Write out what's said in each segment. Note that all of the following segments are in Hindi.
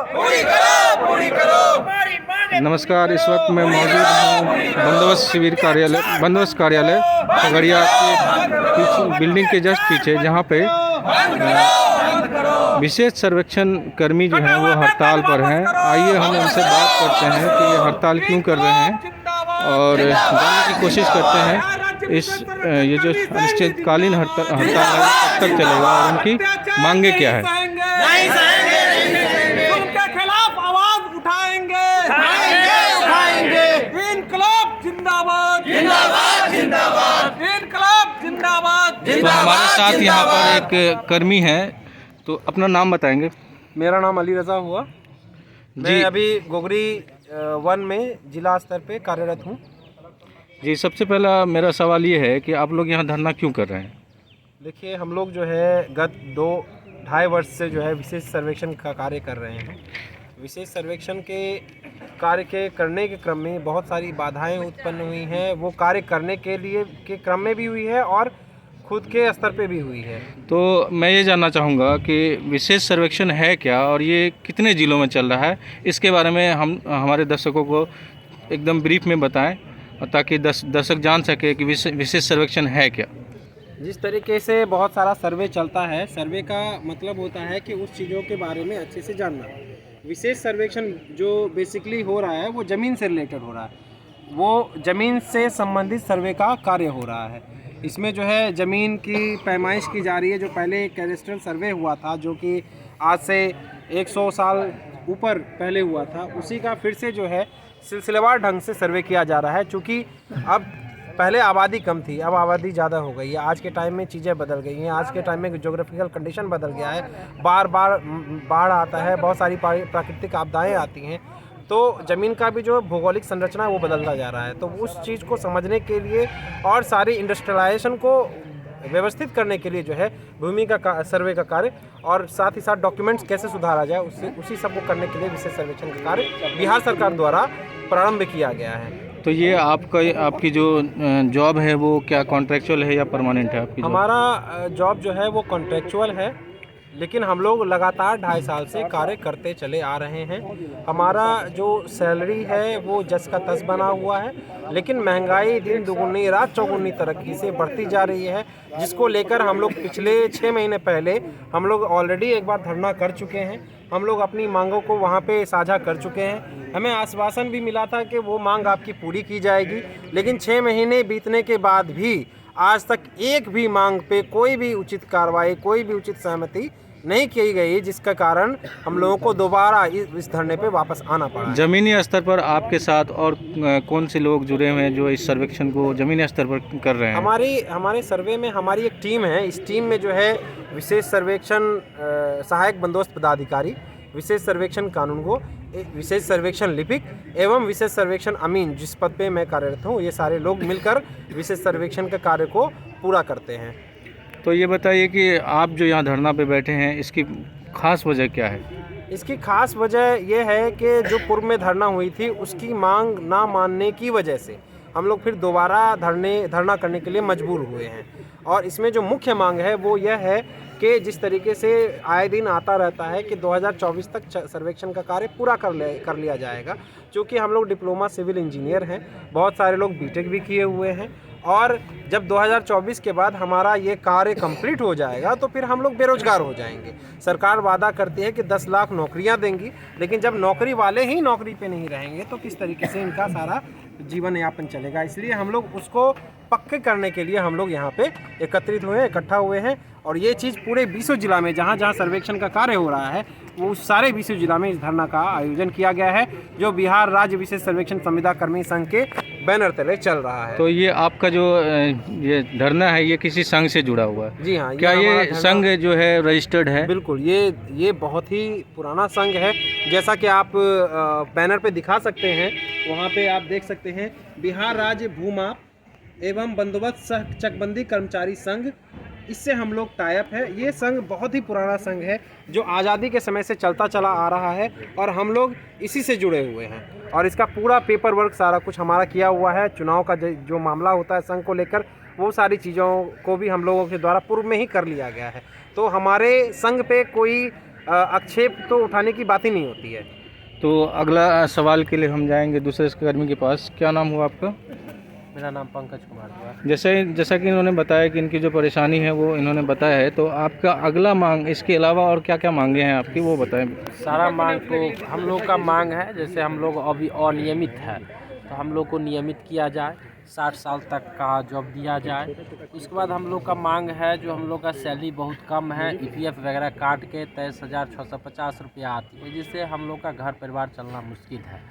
पूरी करो, पूरी करो। नमस्कार, इस वक्त मैं मौजूद हूँ बंदोबस्त कार्यालय खगड़िया के बिल्डिंग के जस्ट पीछे, जहाँ पे विशेष सर्वेक्षण कर्मी जो हैं वो हड़ताल पर हैं। आइए हम उनसे बात करते हैं कि ये हड़ताल क्यों कर रहे हैं और जानने की कोशिश करते हैं ये जो अनिश्चितकालीन हड़ताल है कब तक चलेगा और उनकी मांगे क्या है। नहीं सहेंगे, उनके खिलाफ आवाज उठाएंगे, उठाएंगे। इनकलाब जिंदाबाद, जिंदाबाद, जिंदाबाद, इनकलाब जिंदाबाद। तो हमारे साथ यहाँ पर एक कर्मी हैं, तो अपना नाम बताएंगे। मेरा नाम अली रज़ा हुआ। जी मैं अभी गोगरी 1 में जिला स्तर पे कार्यरत हूँ। जी, सबसे पहला मेरा सवाल ये है कि आप लोग यहाँ धरना क्यों कर रहे हैं। देखिए, हम लोग जो है गत 2-2.5 वर्ष से जो है विशेष सर्वेक्षण का कार्य कर रहे हैं। विशेष सर्वेक्षण के कार्य के करने के क्रम में बहुत सारी बाधाएं उत्पन्न हुई हैं। वो कार्य करने के लिए के क्रम में भी हुई है और खुद के स्तर पे भी हुई है। तो मैं ये जानना चाहूँगा कि विशेष सर्वेक्षण है क्या और ये कितने ज़िलों में चल रहा है, इसके बारे में हम हमारे दर्शकों को एकदम ब्रीफ में बताएं ताकि दर्शक जान सके कि विशेष सर्वेक्षण है क्या। जिस तरीके से बहुत सारा सर्वे चलता है, सर्वे का मतलब होता है कि उस चीज़ों के बारे में अच्छे से जानना। विशेष सर्वेक्षण जो बेसिकली हो रहा है वो ज़मीन से रिलेटेड हो रहा है, वो ज़मीन से संबंधित सर्वे का कार्य हो रहा है। इसमें जो है ज़मीन की पैमाइश की जा रही है। जो पहले कैडेस्ट्रल सर्वे हुआ था, जो कि आज से 100 साल ऊपर पहले हुआ था, उसी का फिर से जो है सिलसिलेवार ढंग से सर्वे किया जा रहा है। चूँकि अब पहले आबादी कम थी, अब आबादी ज़्यादा हो गई है। आज के टाइम में चीज़ें बदल गई हैं। आज के टाइम में ज्योग्राफिकल कंडीशन बदल गया है। बार बार बाढ़ आता है, बहुत सारी प्राकृतिक आपदाएं आती हैं, तो ज़मीन का भी जो भौगोलिक संरचना है वो बदलता जा रहा है। तो उस चीज़ को समझने के लिए और सारी इंडस्ट्रियलाइजेशन को व्यवस्थित करने के लिए जो है भूमि का सर्वे का कार्य और साथ ही साथ डॉक्यूमेंट्स कैसे सुधारा जाए उसी सब को करने के लिए विशेष सर्वेक्षण का कार्य बिहार सरकार द्वारा प्रारंभ किया गया है। तो ये आपकी जो जॉब है वो क्या कॉन्ट्रेक्चुअल है या परमानेंट है आपकी? हमारा जॉब जो है वो कॉन्ट्रेक्चुअल है, लेकिन हम लोग लगातार 2.5 साल से कार्य करते चले आ रहे हैं। हमारा जो सैलरी है वो जस का तस बना हुआ है, लेकिन महंगाई दिन दुगुनी रात चौगुनी तरक्की से बढ़ती जा रही है, जिसको लेकर हम लोग पिछले 6 महीने पहले हम लोग ऑलरेडी एक बार धरना कर चुके हैं। हम लोग अपनी मांगों को वहाँ पे साझा कर चुके हैं। हमें आश्वासन भी मिला था कि वो मांग आपकी पूरी की जाएगी, लेकिन 6 महीने बीतने के बाद भी आज तक एक भी मांग पे कोई भी उचित कार्रवाई, कोई भी उचित सहमति नहीं की गई, जिसका कारण हम लोगों को दोबारा इस धरने पे वापस आना पड़ा। ज़मीनी स्तर पर आपके साथ और कौन से लोग जुड़े हुए हैं जो इस सर्वेक्षण को ज़मीनी स्तर पर कर रहे हैं? हमारे सर्वे में हमारी एक टीम है। इस टीम में जो है विशेष सर्वेक्षण सहायक बंदोबस्त पदाधिकारी, विशेष सर्वेक्षण कानूनगो, विशेष सर्वेक्षण लिपिक एवं विशेष सर्वेक्षण अमीन, जिस पद पे मैं कार्यरत हूँ, ये सारे लोग मिलकर विशेष सर्वेक्षण के कार्य को पूरा करते हैं। तो ये बताइए कि आप जो यहाँ धरना पे बैठे हैं इसकी खास वजह क्या है? इसकी खास वजह यह है कि जो पूर्व में धरना हुई थी उसकी मांग ना मानने की वजह से हम लोग फिर दोबारा धरना करने के लिए मजबूर हुए हैं। और इसमें जो मुख्य मांग है वो यह है कि जिस तरीके से आए दिन आता रहता है कि 2024 तक सर्वेक्षण का कार्य पूरा कर लिया जाएगा। क्योंकि हम लोग डिप्लोमा सिविल इंजीनियर हैं, बहुत सारे लोग बीटेक भी किए हुए हैं, और जब 2024 के बाद हमारा ये कार्य कंप्लीट हो जाएगा तो फिर हम लोग बेरोजगार हो जाएंगे। सरकार वादा करती है कि 10 लाख नौकरियां देंगी, लेकिन जब नौकरी वाले ही नौकरी पे नहीं रहेंगे तो किस तरीके से इनका सारा जीवन यापन चलेगा। इसलिए हम लोग उसको पक्के करने के लिए हम लोग यहाँ पे एकत्रित हुए हैं, इकट्ठा हुए हैं। और ये चीज़ पूरे 20 जिला में जहाँ जहाँ सर्वेक्षण का कार्य हो रहा है वो सारे 20 जिला में इस धरना का आयोजन किया गया है, जो बिहार राज्य विशेष सर्वेक्षण संविदा कर्मी संघ के बैनर तले चल रहा है। तो ये आपका जो ये धरना है ये किसी संघ से जुड़ा हुआ है? जी हाँ। क्या ये संघ जो है रजिस्टर्ड है? बिल्कुल, ये बहुत ही पुराना संघ है। जैसा कि आप बैनर पे दिखा सकते हैं, वहाँ पे आप देख सकते हैं बिहार राज्य भूमाप एवं बंदोबस्त सह चकबंदी कर्मचारी संघ, इससे हम लोग टाइप है। ये संघ बहुत ही पुराना संघ है जो आज़ादी के समय से चलता चला आ रहा है और हम लोग इसी से जुड़े हुए हैं। और इसका पूरा पेपर वर्क सारा कुछ हमारा किया हुआ है। चुनाव का जो मामला होता है संघ को लेकर, वो सारी चीज़ों को भी हम लोगों के द्वारा पूर्व में ही कर लिया गया है। तो हमारे संघ पे कोई आक्षेप तो उठाने की बात ही नहीं होती है। तो अगला सवाल के लिए हम जाएंगे दूसरे कर्मी के पास। क्या नाम हुआ आपका? मेरा नाम पंकज कुमार हुआ। जैसा कि इन्होंने बताया कि इनकी जो परेशानी है वो इन्होंने बताया है, तो आपका अगला मांग इसके अलावा और क्या क्या मांगे हैं आपकी, वो बताएं। सारा मांग तो हम लोग का मांग है, जैसे हम लोग अभी अनियमित है तो हम लोग को नियमित किया जाए, 60 साल तक का जॉब दिया जाए। उसके बाद हम लोग का मांग है, जो हम लोग का सैलरी बहुत कम है, EPF वगैरह काट के 23,650 रुपया आती है, जिससे हम लोग का घर परिवार चलना मुश्किल है।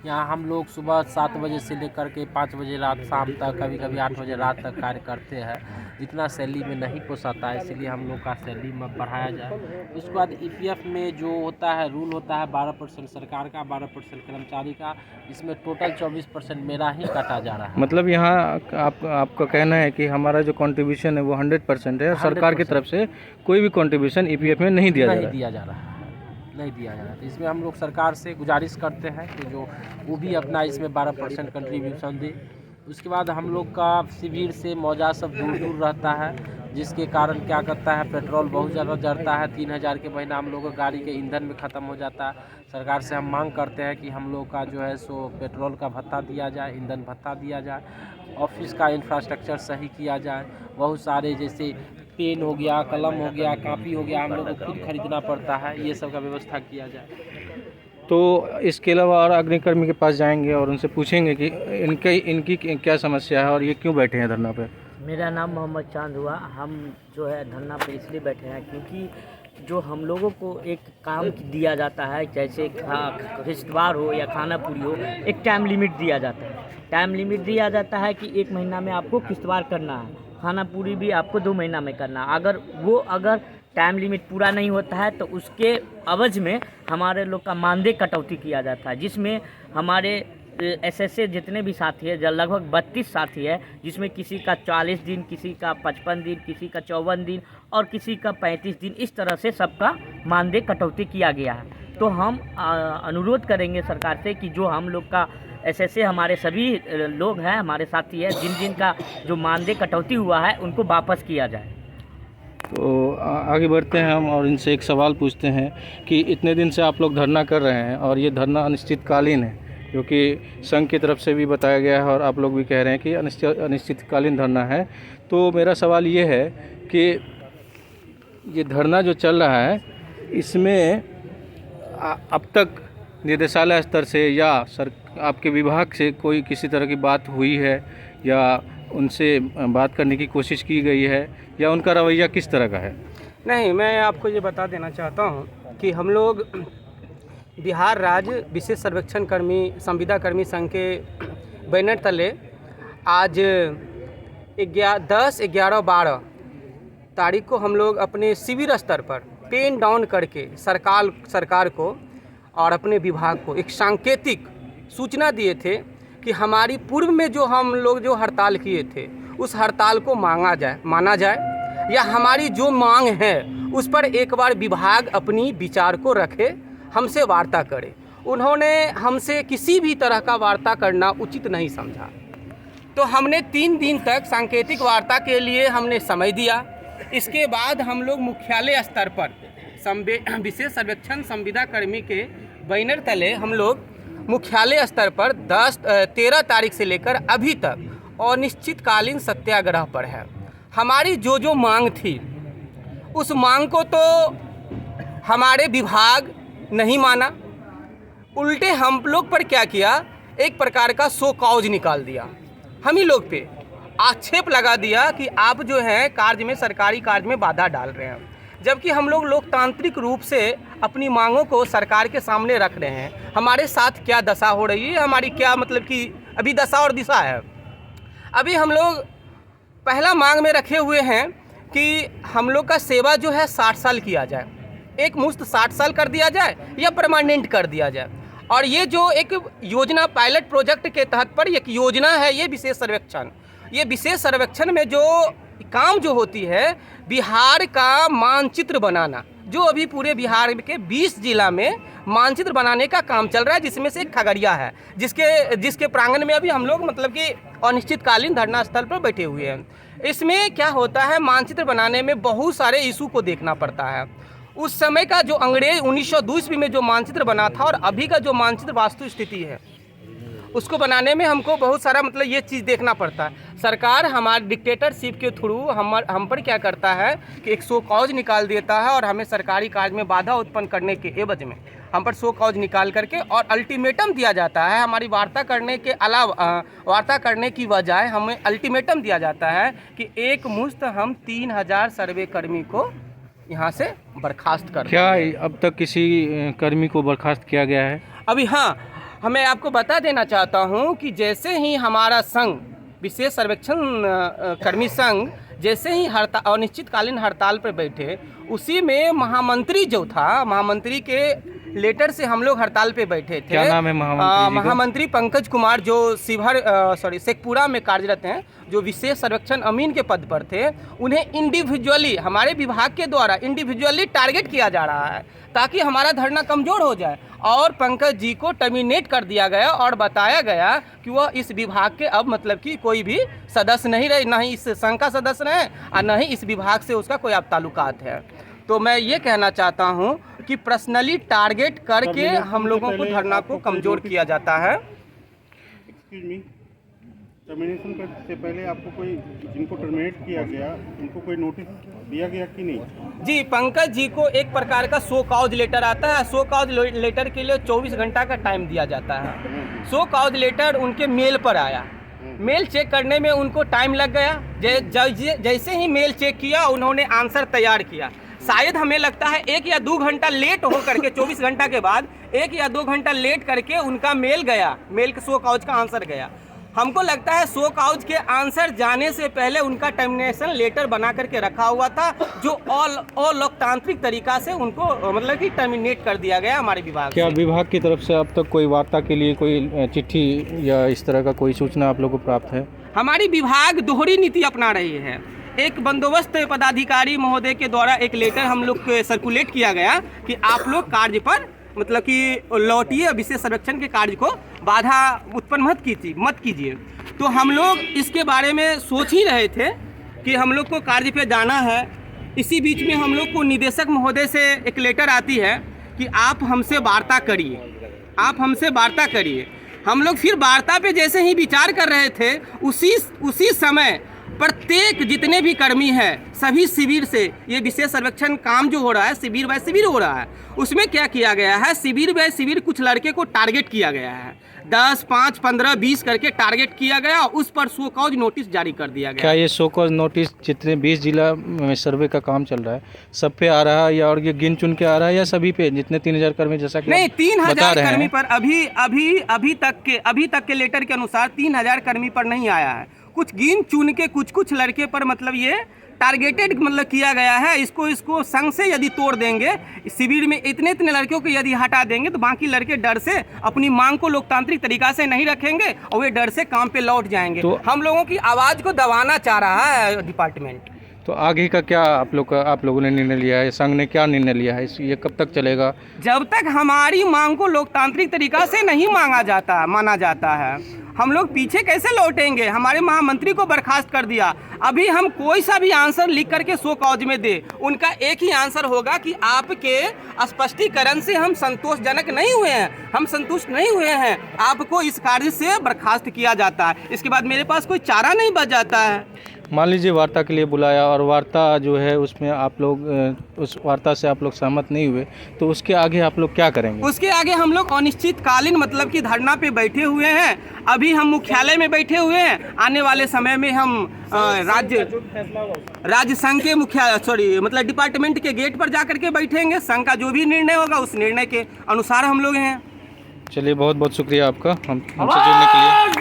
यहाँ हम लोग सुबह 7 बजे से लेकर के 5 बजे रात शाम तक, कभी कभी 8 बजे रात तक कार्य करते हैं, जितना सैलरी में नहीं पोसाता है, इसलिए हम लोग का सैलरी में बढ़ाया जाए। उसके बाद EPF में जो होता है रूल होता है 12% सरकार का, 12% कर्मचारी का, इसमें टोटल 24% मेरा ही काटा जा रहा है। मतलब यहाँ आपका कहना है कि हमारा जो कंट्रीब्यूशन है वो 100% है, सरकार की तरफ से कोई भी कंट्रीब्यूशन EPF में नहीं दिया जा रहा है। नहीं दिया जा रहा है। तो इसमें हम लोग सरकार से गुजारिश करते हैं कि जो वो भी अपना इसमें 12% कंट्रीब्यूशन दे। उसके बाद हम लोग का शिविर से मौजा सब दूर दूर रहता है, जिसके कारण क्या करता है, पेट्रोल बहुत ज़्यादा जड़ता है। 3,000 के महीना हम लोग का गाड़ी के ईंधन में ख़त्म हो जाता है। सरकार से हम मांग करते हैं कि हम लोग का जो है सो पेट्रोल का भत्ता दिया जाए, ईंधन भत्ता दिया जाए, ऑफिस का इंफ्रास्ट्रक्चर सही किया जाए। बहुत सारे जैसे पेन हो गया, कलम हो गया, कापी हो गया, हम लोग को खुद खरीदना पड़ता है, ये सब का व्यवस्था किया जाए। तो इसके अलावा और अग्निकर्मी के पास जाएंगे और उनसे पूछेंगे कि इनकी क्या समस्या है और ये क्यों बैठे हैं धरना पे। मेरा नाम मोहम्मद चांद हुआ। हम जो है धरना पे इसलिए बैठे हैं क्योंकि जो हम लोगों को एक काम दिया जाता है, जैसे किश्तवार हो या खाना पूरी हो, एक टाइम लिमिट दिया जाता है। टाइम लिमिट दिया जाता है कि 1 महीना में आपको किश्तवार करना है, खाना पूरी भी आपको 2 महीना में करना है। अगर टाइम लिमिट पूरा नहीं होता है तो उसके अवज में हमारे लोग का मानदेय कटौती किया जाता है, जिसमें हमारे SSA जितने भी साथी है, लगभग 32 साथी है, जिसमें किसी का 40 दिन, किसी का 55 दिन, किसी का 54 दिन और किसी का 35 दिन, इस तरह से सबका मानदेय कटौती किया गया है। तो हम अनुरोध करेंगे सरकार से कि जो हम लोग का SSA हमारे सभी लोग हैं, हमारे साथी हैं, जिन का जो मानदेय कटौती हुआ है उनको वापस किया जाए। तो आगे बढ़ते हैं हम और इनसे एक सवाल पूछते हैं कि इतने दिन से आप लोग धरना कर रहे हैं और ये धरना अनिश्चितकालीन है, क्योंकि संघ की तरफ से भी बताया गया है और आप लोग भी कह रहे हैं कि अनिश्चितकालीन धरना है। तो मेरा सवाल ये है कि ये धरना जो चल रहा है इसमें अब तक निदेशालय स्तर से या आपके विभाग से कोई किसी तरह की बात हुई है या उनसे बात करने की कोशिश की गई है या उनका रवैया किस तरह का है? नहीं, मैं आपको ये बता देना चाहता हूँ कि हम लोग बिहार राज्य विशेष सर्वेक्षण कर्मी संविदा कर्मी संघ के बैनर तले आज 10, 11, 12 तारीख को हम लोग अपने शिविर स्तर पर पेन डाउन करके सरकार को और अपने विभाग को एक सांकेतिक सूचना दिए थे कि हमारी पूर्व में जो हम लोग जो हड़ताल किए थे उस हड़ताल को माना जाए या हमारी जो मांग है उस पर एक बार विभाग अपनी विचार को रखे, हमसे वार्ता करे। उन्होंने हमसे किसी भी तरह का वार्ता करना उचित नहीं समझा, तो हमने 3 दिन तक सांकेतिक वार्ता के लिए हमने समय दिया। इसके बाद हम लोग मुख्यालय स्तर पर विशेष सर्वेक्षण संविदा कर्मी के बैनर तले हम लोग मुख्यालय स्तर पर 13 तारीख से लेकर अभी तक अनिश्चितकालीन सत्याग्रह पर है। हमारी जो मांग थी उस मांग को तो हमारे विभाग नहीं माना, उल्टे हम लोग पर क्या किया, एक प्रकार का सो कॉज निकाल दिया, हम ही लोग पे आक्षेप लगा दिया कि आप जो है कार्य में, सरकारी कार्य में बाधा डाल रहे हैं। जबकि हम लोग लोकतांत्रिक रूप से अपनी मांगों को सरकार के सामने रख रहे हैं। हमारे साथ क्या दशा हो रही है, हमारी क्या मतलब कि अभी दशा और दिशा है। अभी हम लोग पहला मांग में रखे हुए हैं कि हम लोग का सेवा जो है 60 साल किया जाए, एक मुश्त 60 साल कर दिया जाए या परमानेंट कर दिया जाए। और ये जो एक योजना पायलट प्रोजेक्ट के तहत पर एक योजना है, ये विशेष सर्वेक्षण में जो काम जो होती है, बिहार का मानचित्र बनाना, जो अभी पूरे बिहार के 20 जिला में मानचित्र बनाने का काम चल रहा है, जिसमें से खगड़िया है, जिसके प्रांगण में अभी हम लोग मतलब कि अनिश्चितकालीन धरना स्थल पर बैठे हुए हैं। इसमें क्या होता है, मानचित्र बनाने में बहुत सारे इशू को देखना पड़ता है। उस समय का जो अंग्रेज 1902 ईस्वी में जो मानचित्र बना था और अभी का जो मानचित्र वास्तु स्थिति है, उसको बनाने में हमको बहुत सारा मतलब ये चीज़ देखना पड़ता है। सरकार हमारे डिक्टेटरशिप के थ्रू हम पर क्या करता है कि एक शो कॉज निकाल देता है और हमें सरकारी कार्य में बाधा उत्पन्न करने के एवज में हम पर शो कॉज निकाल करके और अल्टीमेटम दिया जाता है। हमारी वार्ता करने के अलावा वार्ता करने की बजाय हमें अल्टीमेटम दिया जाता है कि एक मुश्त हम 3000 सर्वे कर्मी को यहाँ से बर्खास्त कर। क्या अब तक किसी कर्मी को बर्खास्त किया गया है? अभी हाँ, मैं आपको बता देना चाहता हूँ कि जैसे ही हमारा संघ विशेष सर्वेक्षण कर्मी संघ जैसे ही अनिश्चितकालीन हड़ताल पर बैठे, उसी में महामंत्री जो था, महामंत्री के लेटर से हम लोग हड़ताल पे बैठे थे। क्या नाम है महामंत्री? महामंत्री पंकज कुमार, जो शेखपुरा में कार्यरत हैं, जो विशेष सर्वेक्षण अमीन के पद पर थे। उन्हें इंडिविजुअली हमारे विभाग के द्वारा इंडिविजुअली टारगेट किया जा रहा है ताकि हमारा धरना कमज़ोर हो जाए, और पंकज जी को टर्मिनेट कर दिया गया और बताया गया कि वह इस विभाग के अब मतलब कि कोई भी सदस्य नहीं रहे, ना ही इस संघ का सदस्य रहे और न ही इस विभाग से उसका कोई अब ताल्लुकात है। तो मैं ये कहना चाहता हूँ कि पर्सनली टारगेट करके हम लोगों को धरना को कमज़ोर किया जाता है। एक्सक्यूज मी, टर्मिनेशन से पहले आपको कोई, जिनको टर्मिनेट किया गया उनको कोई नोटिस दिया गया कि नहीं? जी, पंकज जी को एक प्रकार का शो कॉज लेटर आता है। शो कॉज लेटर के लिए 24 घंटा का टाइम दिया जाता है। शो कॉज लेटर उनके मेल पर आया, मेल चेक करने में उनको टाइम लग गया। जैसे ही मेल चेक किया, उन्होंने आंसर तैयार किया। शायद हमें लगता है 1 या 2 घंटा लेट हो करके 24 घंटा के बाद 1 या 2 घंटा लेट करके उनका मेल गया, मेल के शो कॉज का आंसर गया। हमको लगता है शो कॉज के आंसर जाने से पहले उनका टर्मिनेशन लेटर बना करके रखा हुआ था, जो अलोकतांत्रिक तरीका से उनको मतलब कि टर्मिनेट कर दिया गया हमारे विभाग। क्या विभाग की तरफ से अब तक कोई वार्ता के लिए कोई चिट्ठी या इस तरह का कोई सूचना आप लोग को प्राप्त है? हमारी विभाग दोहरी नीति अपना रही है। एक बंदोबस्त पदाधिकारी महोदय के द्वारा एक लेटर हम लोग को सर्कुलेट किया गया कि आप लोग कार्य पर मतलब कि लौटिए, विशेष सर्वेक्षण के कार्य को बाधा उत्पन्न मत कीजिए। तो हम लोग इसके बारे में सोच ही रहे थे कि हम लोग को कार्य पे जाना है। इसी बीच में हम लोग को निदेशक महोदय से एक लेटर आती है कि आप हमसे वार्ता करिए, आप हमसे वार्ता करिए। हम लोग फिर वार्ता पे जैसे ही विचार कर रहे थे, उसी समय प्रत्येक जितने भी कर्मी हैं सभी शिविर से, ये विशेष सर्वेक्षण काम जो हो रहा है शिविर बाय शिविर हो रहा है, उसमें क्या किया गया है, शिविर बाय शिविर कुछ लड़के को टारगेट किया गया है। 10, 5, 15, 20 करके टारगेट किया गया, उस पर शो कॉज नोटिस जारी कर दिया गया। क्या ये शो कॉज नोटिस जितने 20 जिला में सर्वे का काम चल रहा है सब पे आ रहा है, या और ये गिन चुन के आ रहा है, या सभी पे जितने 3000 कर्मी जैसा कि नहीं, 3000 कर्मी पर अभी तक के लेटर के अनुसार 3000 कर्मी पर नहीं आया है। कुछ गिन चुन के कुछ लड़के पर मतलब ये टारगेटेड मतलब किया गया है। इसको संघ से यदि तोड़ देंगे, शिविर में इतने लड़कियों को यदि हटा देंगे, तो बाकी लड़के डर से अपनी मांग को लोकतांत्रिक तरीका से नहीं रखेंगे और वे डर से काम पे लौट जाएंगे। तो हम लोगों की आवाज़ को दबाना चाह रहा है डिपार्टमेंट। तो आगे का क्या आप लोगों ने निर्णय लिया है? संघ ने क्या निर्णय लिया है? ये कब तक चलेगा? जब तक हमारी मांग को लोकतांत्रिक तरीका से नहीं माना जाता है, हम लोग पीछे कैसे लौटेंगे? हमारे महामंत्री को बर्खास्त कर दिया। अभी हम कोई सा भी आंसर लिख करके शो कॉज में दे, उनका एक ही आंसर होगा कि आपके स्पष्टीकरण से हम संतोषजनक नहीं हुए हैं, हम संतुष्ट नहीं हुए हैं, आपको इस कार्य से बर्खास्त किया जाता है। इसके बाद मेरे पास कोई चारा नहीं बच जाता है। मान लीजिए वार्ता के लिए बुलाया और वार्ता जो है उसमें आप लोग उस वार्ता से आप लोग सहमत नहीं हुए, तो उसके आगे आप लोग क्या करेंगे? उसके आगे हम लोग अनिश्चितकालीन मतलब कि धरना पे बैठे हुए हैं। अभी हम मुख्यालय में बैठे हुए हैं। आने वाले समय में हम राज्य संघ के मतलब डिपार्टमेंट के गेट पर जाकर के बैठेंगे। संघ का जो भी निर्णय होगा उस निर्णय के अनुसार हम लोग हैं। चलिए, बहुत बहुत शुक्रिया आपका हमसे जुड़ने के लिए।